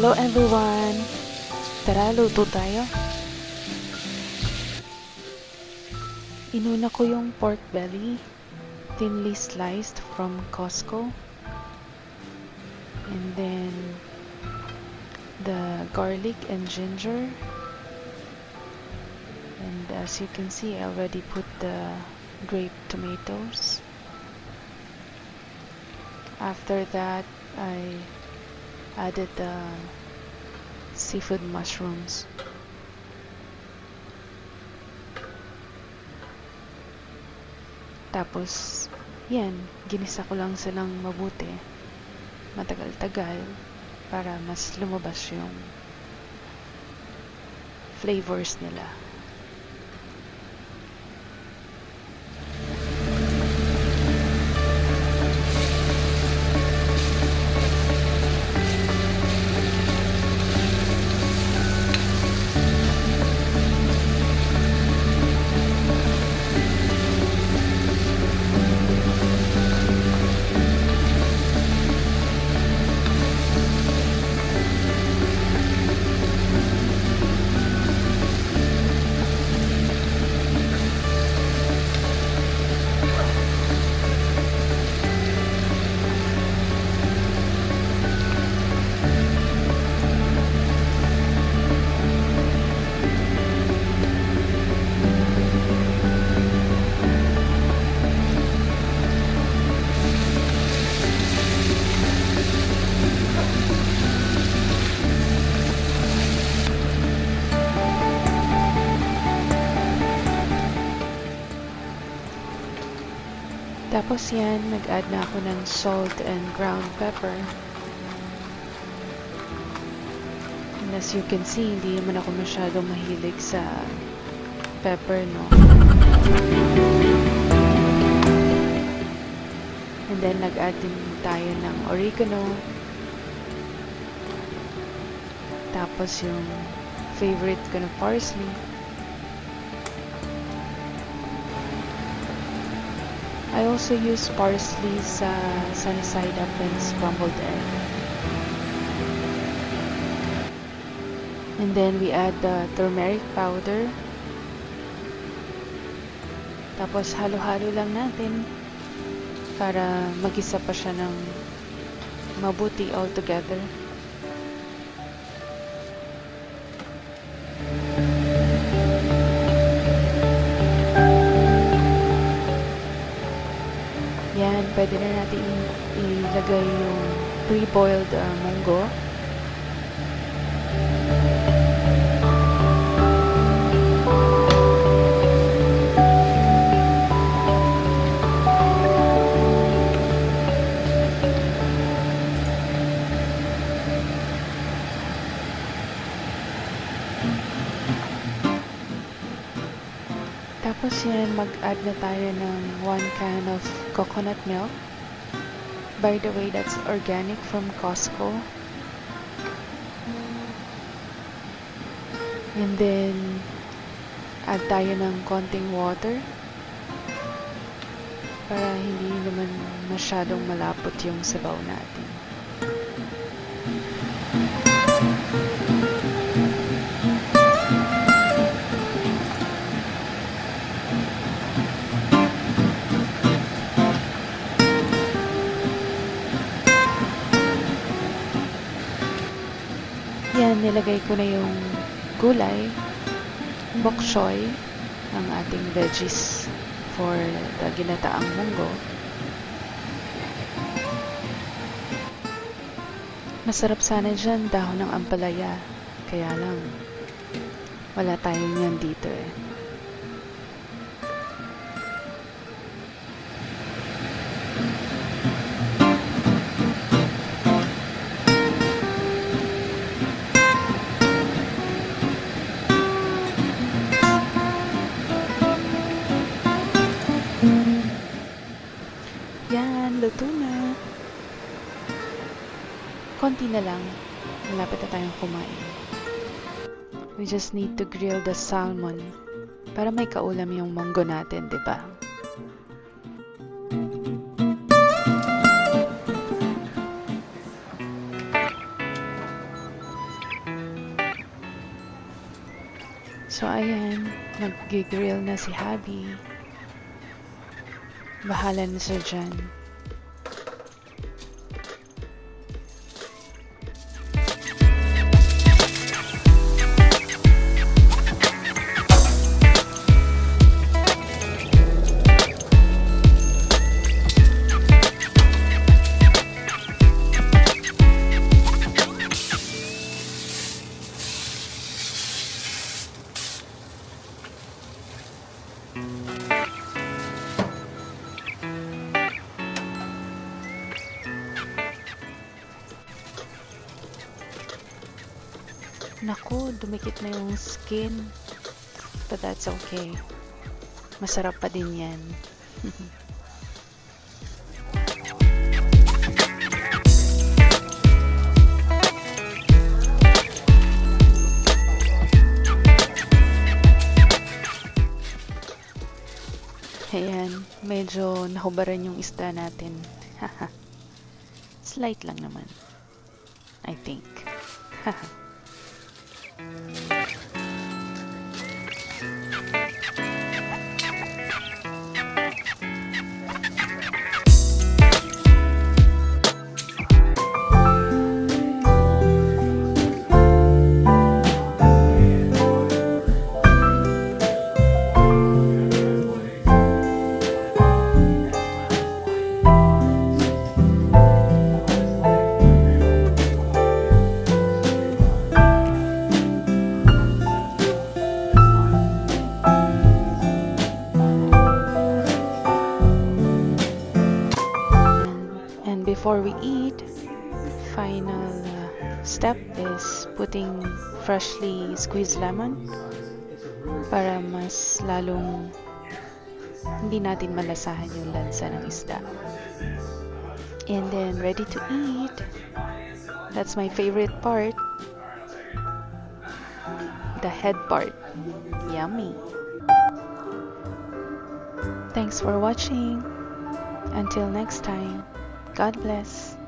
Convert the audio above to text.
Hello everyone! Tara, luto tayo. Inuna ko yung pork belly, thinly sliced from Costco. And then, the garlic and ginger. And as you can see, I already put the grape tomatoes. After that, I added the seafood mushrooms. Tapos, yan, ginisa ko lang silang mabuti. Matagal-tagal para mas lumabas yung flavors nila. Tapos yan, nag-add na ako ng salt and ground pepper. And as you can see, hindi naman ako masyadong mahilig sa pepper, no? And then, nag-add din tayo ng oregano. Tapos yung favorite ko na parsley. I also use parsley sa sunny side up and scrambled egg. And then we add the turmeric powder. Tapos halo-halo lang natin para magisa pa siya ng mabuti all together. Yan, pwede na natin ilagay yung pre-boiled munggo. Tapos yan, mag-add na tayo ng 1 can of coconut milk. By the way, that's organic from Costco. And then, add tayo ng konting water para hindi naman masyadong malapot yung sabaw natin. Yan, nilagay ko na yung gulay, bok choy, ang ating veggies for the ginataang munggo. Masarap sana dyan dahon ng ampalaya, kaya lang wala tayong yan dito eh. Yan, luto na. Konti na lang. Malapit na tayong kumain. We just need to grill the salmon para may kaulam yung munggo natin, 'di ba? So ayan, mag-grill na si Habi. Bahala na siya dyan. Naku, dumikit na yung skin. But that's okay. Masarap pa din yan. Ayan, medyo nahubaran yung isda natin. Slight lang naman. I think. And before we eat, final step is putting freshly squeezed lemon para mas lalong hindi natin malasahan yung lansa ng isda. And then ready to eat. That's my favorite part. The head part. Yummy. Thanks for watching. Until next time. God bless.